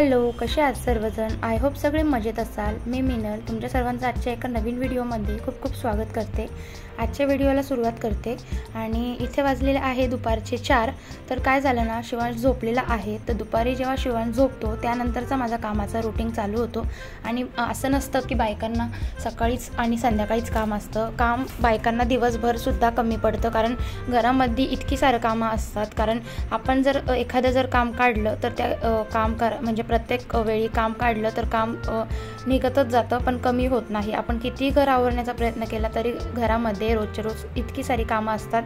Hello, कसे आहात सर्वजण? आय होप सगळे मजेत असाल। मी मिनल तुमच्या सर्वांचं आजच्या एका नवीन व्हिडिओमध्ये खूप खूप स्वागत करते। आजच्या व्हिडिओला सुरुवात करते आणि इथे वाजलेले आहे दुपारचे 4। तर काय झालं ना, शिवांश झोपलेला आहे। तर दुपारी जेव्हा शिवांश झोपतो त्यानंतरचा माझा कामाचा रुटीन चालू होतो। आणि असं नसतं की बायकांना सकाळीच आणि संध्याकाळीच काम असतं। काम बायकांना दिवसभर सुद्धा कमी पडतं, कारण घरामध्ये इतकी सारं कामं असतात। कारण आपण जर एखादं जर काम काढलं तर त्या काम म्हणजे प्रत्येक वेळी काम काढलं तर काम निघतच जातं, पण कमी होत नाही। आपण किती घर आवरण्याचा प्रयत्न केला तरी घरामध्ये रोजच्या रोज इतकी सारी कामं असतात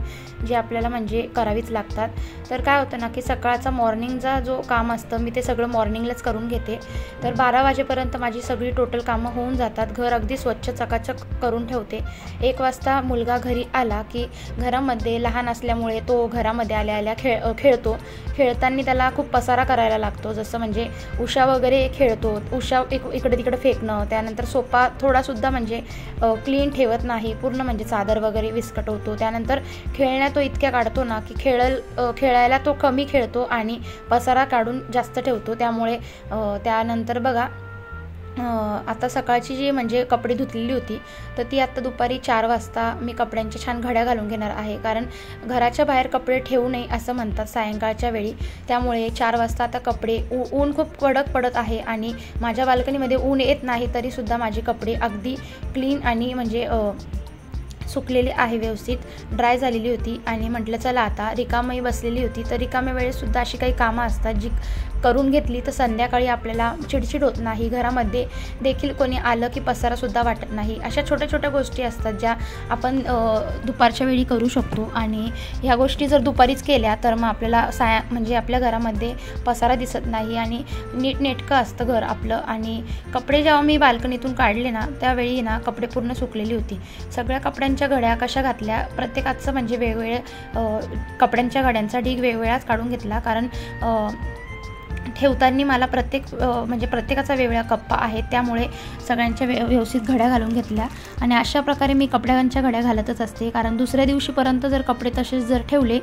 जी आपल्याला म्हणजे करावीच लागतात। तर काय होतं ना की सकाळचा मॉर्निंगचा जो काम असतं मी ते सगळं मॉर्निंगलाच करून घेते। तर 12 वाजेपर्यंत माझी सगळी टोटल कामं होऊन जातात। घर अगदी स्वच्छ चकाचक करून ठेवते। 1 वाजता मुलगा घरी आला की घरामध्ये लहान असल्यामुळे तो घरामध्ये आल्या खेळतो। खेळताना त्याला खूप पसारा करायला लागतो, जसं म्हणजे उषा वगैरे खेळतो। उषा इकडे तिकडे फेकणं, त्यानंतर सोफा थोडासुद्धा म्हणजे क्लीन ठेवत नाही, पूर्ण म्हणजे चादर वगैरे विस्कटवतो। त्यानंतर खेळण्या तो इतक्या काढतो ना की खेळायला तो कमी खेळतो आणि पसारा काढून जास्त ठेवतो। त्यामुळे त्यानंतर बघा आता सकाळची जी म्हणजे कपडे धुतलेली होती तर ती आता दुपारी 4 वाजता मी कपड्यांच्या छान घड्या घालून घेणार आहे। कारण घराच्या बाहेर कपडे ठेवू नये असं म्हणतात सायंकाळच्या वेळी। त्यामुळे 4 वाजता आता कपडे ऊन खूप कडक पडत आहे आणि माझ्या बाल्कनीमध्ये ऊन येत नाही तरीसुद्धा माझे कपडे अगदी क्लीन आणि म्हणजे सुकलेली आहे, व्यवस्थित ड्राय झालेली होती। आणि म्हटलं चला आता रिकामी बसलेली होती तर रिकाम्या वेळेसुद्धा अशी काही कामं असतात जी करून घेतली तर संध्याकाळी आपल्याला चिडचिड होत नाही। घरामध्ये देखील कोणी आलं की पसारासुद्धा वाटत नाही। अशा छोट्या छोट्या गोष्टी असतात ज्या आपण दुपारच्या वेळी करू शकतो आणि ह्या गोष्टी जर दुपारीच केल्या तर मग आपल्याला म्हणजे आपल्या घरामध्ये पसारा दिसत नाही आणि नीटनेटकं असतं घर आपलं। आणि कपडे जेव्हा मी बाल्कनीतून काढले ना त्यावेळी ना कपडे पूर्ण सुकलेली होती। सगळ्या कपड्यांच्या घड्या कशा घातल्या, प्रत्येकाचं म्हणजे वेगवेगळे कपड्यांच्या घड्यांचा ढीग वेगवेगळाच काढून घेतला। कारण ठेवताना मला म्हणजे प्रत्येकाचा वेगळा कप्पा आहे, त्यामुळे सगळ्यांच्या व्यवस्थित घड्या घालून घेतल्या। आणि अशा प्रकारे मी कपड्यांच्या घड्या घालतच असते, कारण दुसऱ्या दिवशीपर्यंत जर कपडे तसेच जर ठेवले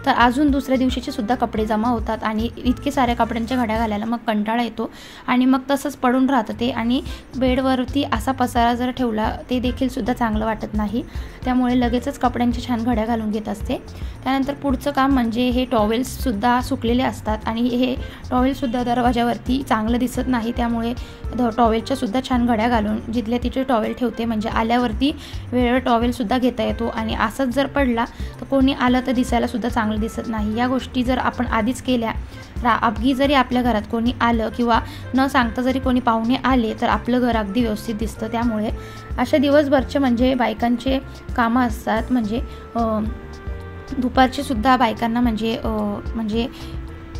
तर अजून दुसऱ्या दिवशीचे सुद्धा कपडे जमा होतात आणि इतके साऱ्या कपड्यांच्या घड्या घालायला मग कंटाळा येतो आणि मग तसंच पडून राहतं ते। आणि बेडवरती असा पसारा जर ठेवला ते देखील सुद्धा चांगलं वाटत नाही, त्यामुळे लगेचच कपड्यांच्या छान घड्या घालून घेत असते। त्यानंतर पुढचं काम म्हणजे हे टॉवेल्ससुद्धा सुकलेले असतात आणि हे टॉवेलसुद्धा दरवाजावरती चांगलं दिसत नाही, त्यामुळे टॉवेलच्या सुद्धा छान घड्या घालून जिथल्या तिथे टॉवेल ठेवते, म्हणजे आल्यावरती वेळेवर टॉवेलसुद्धा घेता येतो। आणि असंच जर पडला तर कोणी आलं तर दिसायला सुद्धा चांगलं दिसत नाही। या गोष्टी जर आपण आधीच केल्या, अगदी जरी आपल्या घरात कोणी आलं किंवा न सांगता जरी कोणी पाहुणे आले तर आपलं घर अगदी व्यवस्थित दिसतं। त्यामुळे अशा दिवसभरचे म्हणजे बायकांचे कामं असतात। म्हणजे दुपारचे सुद्धा बायकांना म्हणजे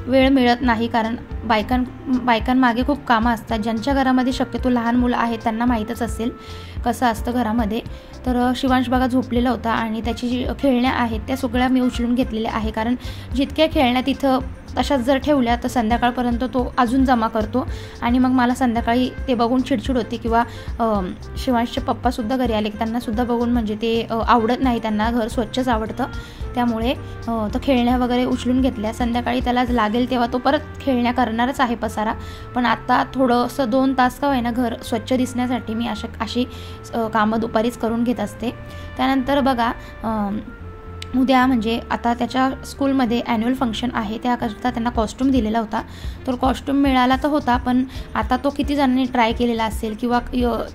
वेळ मिळत नाही, कारण बायकांमागे खूप कामं असतात। ज्यांच्या घरामध्ये शक्यतो लहान मुलं आहेत त्यांना माहीतच असेल कसं असतं घरामध्ये। तर शिवांश बघा झोपलेला होता आणि त्याची जी खेळण्या आहेत त्या सगळ्या मी उचलून घेतलेल्या आहे, कारण जितक्या खेळण्या तिथं तशाच जर ठेवल्या तर संध्याकाळपर्यंत तो अजून जमा करतो आणि मग मला संध्याकाळी ते बघून चिडचिड होते। किंवा शिवांशचे पप्पासुद्धा घरी आले की त्यांनासुद्धा बघून म्हणजे ते आवडत नाही, त्यांना घर स्वच्छच आवडतं। त्यामुळे तो खेळण्या वगैरे उचलून घेतल्या। संध्याकाळी त्याला लागेल तेव्हा तो परत खेळण्या करणारच आहे पसारा, पण आता थोडंसं 2 तास का होईना घर स्वच्छ दिसण्यासाठी मी अशी कामं दुपारीच करून घेत असते। त्यानंतर बघा उद्या म्हणजे आता त्याच्या स्कूलमध्ये ॲन्युअल फंक्शन आहे, त्याकरता त्यांना कॉस्ट्यूम दिलेला होता। तर कॉस्ट्यूम मिळाला तर होता, पण आता तो किती जणांनी ट्राय केलेला असेल किंवा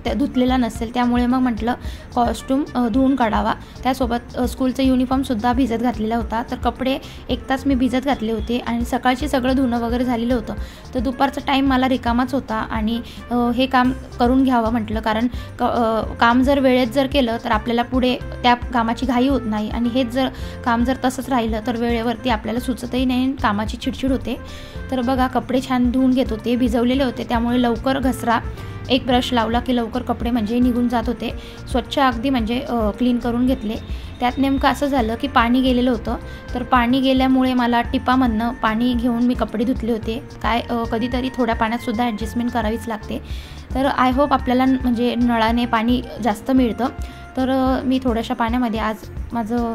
धुतलेला नसेल, त्यामुळे मग म्हटलं कॉस्ट्यूम धुवून काढावा। त्यासोबत स्कूलचा युनिफॉर्मसुद्धा भिजत घातलेला होता। तर कपडे 1 तास मी भिजत घातले होते आणि सकाळची सगळं धुणं वगैरे झालेलं होतं। तर दुपारचा टाईम मला रिकामाच होता आणि हे काम करून घ्यावं म्हटलं, कारण काम जर वेळेत जर केलं तर आपल्याला पुढे त्या कामाची घाई होत नाही आणि हेच जर काम जर तसंच राहिलं तर वेळेवरती आपल्याला सुचतही नाही, कामाची चिडचिड होते। तर बघा कपडे छान धुवून घेत होते, भिजवलेले होते, त्यामुळे लवकर घसरा एक ब्रश लावला की लवकर कपडे म्हणजे निघून जात होते। स्वच्छ अगदी म्हणजे क्लीन करून घेतले। त्यात नेमकं असं झालं की पाणी गेलेलं होतं, तर पाणी गेल्यामुळे मला टिपामधनं पाणी घेऊन मी कपडे धुतले होते। कधीतरी थोड्या पाण्यातसुद्धा ॲडजस्टमेंट करावीच लागते। तर आय होप आपल्याला म्हणजे नळाने पाणी जास्त मिळतं। तर मी थोड्याशा पाण्यामध्ये आज माझं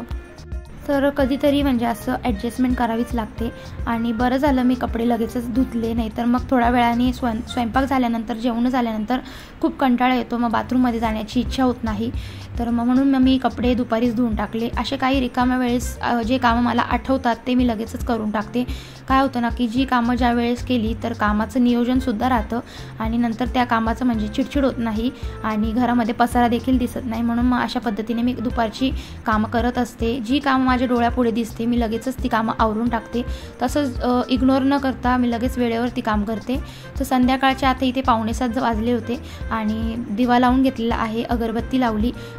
तर कधीतरी म्हणजे असं ॲडजस्टमेंट करावीच लागते. आणि बरं झालं मी कपडे लगेचच धुतले, नाही तर मग थोड्या वेळाने स्वयंपाक झाल्यानंतर, जेवण झाल्यानंतर खूप कंटाळा येतो, मग बाथरूममध्ये जाण्याची इच्छा होत नाही. तर म्हणून मी कपडे दुपारीच धुवून टाकले. असे काही रिकाम्या वेळेस जे कामं मला आठवतात ते मी लगेचच करून टाकते. काय होतं ना की जी कामं ज्या वेळेस केली तर कामाचं नियोजनसुद्धा राहतं आणि नंतर त्या कामाचं म्हणजे चिडचिड होत नाही आणि घरामध्ये पसारा देखील दिसत नाही. म्हणून मग अशा पद्धतीने मी दुपारची कामं करत असते. जी कामं माझ्या डोळ्यापुढे दिसते मी लगेचच ती कामं आवरून टाकते. तसंच इग्नोर न करता मी लगेच वेळेवर ती काम करते. तर संध्याकाळच्या आता इथे 6:45 वाजले होते आणि दिवा लावून घेतलेला आहे.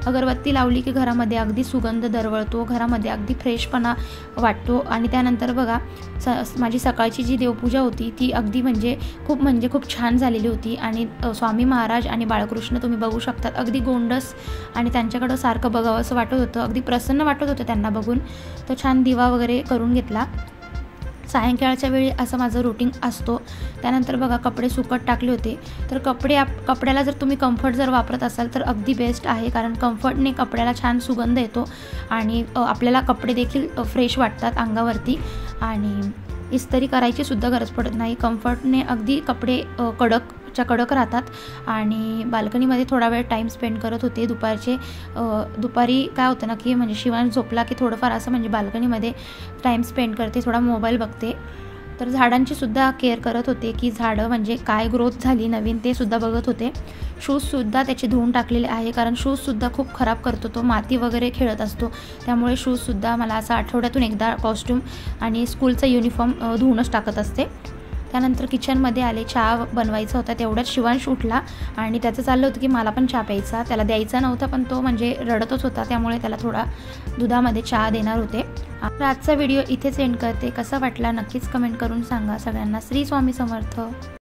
अगरबत्ती लावली की घरामध्ये अगदी सुगंध दरवळतो, घरामध्ये अगदी फ्रेशपणा वाटतो. आणि त्यानंतर बघा माझी सकाळची जी देवपूजा होती ती अगदी खूप छान झालेली होती. आणि स्वामी महाराज आणि बाळकृष्ण तुम्ही बघू शकतात, अगदी गोंडस आणि त्यांच्याकडं सारखं बघावं असं वाटत होतं, अगदी प्रसन्न वाटत होतं त्यांना बघून. तर छान दिवा वगैरे करून घेतला. सायंकाळच्या वेळी असं माझं रुटीन असतो. त्यानंतर बघा कपडे सुकत टाकले होते. तर कपड्याला जर तुम्ही कम्फर्ट जर वापरत असाल तर अगदी बेस्ट आहे, कारण कम्फर्टने कपड्याला छान सुगंध येतो आणि आपल्याला कपडे देखील फ्रेश वाटतात अंगावरती आणि इस्त्री करायची सुद्धा गरज पडत नाही. कम्फर्टने अगदी कपडे कडक राहतात. आणि बाल्कनीमध्ये थोडा वेळ टाईम स्पेंड करत होते दुपारी. काय होतं ना की म्हणजे शिवांश झोपला की थोडंफार असं म्हणजे बाल्कनीमध्ये टाईम स्पेंड करते, थोडा मोबाईल बघते. तर झाडांची सुद्धा केअर करत होते की झाडं म्हणजे काय ग्रोथ झाली नवीन ते सुद्धा बघत होते. शूजसुद्धा त्याचे धुवून टाकलेले आहे, कारण शूजसुद्धा खूप खराब करतो तो, माती वगैरे खेळत असतो. त्यामुळे शूजसुद्धा मला असं आठवड्यातून एकदा कॉस्ट्यूम आणि स्कूलचा युनिफॉर्म धुवूनच टाकत असते. त्यानंतर किचनमध्ये आले. चहा बनवायचा होता, तेवढ्यात शिवांश उठला आणि त्याचं चाललं होतं की मला पण चहा प्यायचा. त्याला द्यायचा नव्हता पण तो म्हणजे रडतच होता, त्यामुळे त्याला थोडा दुधामध्ये चहा देणार होते. आजचा व्हिडिओ इथेच एंड करते. कसा वाटला नक्कीच कमेंट करून सांगा. सगळ्यांना श्री स्वामी समर्थ.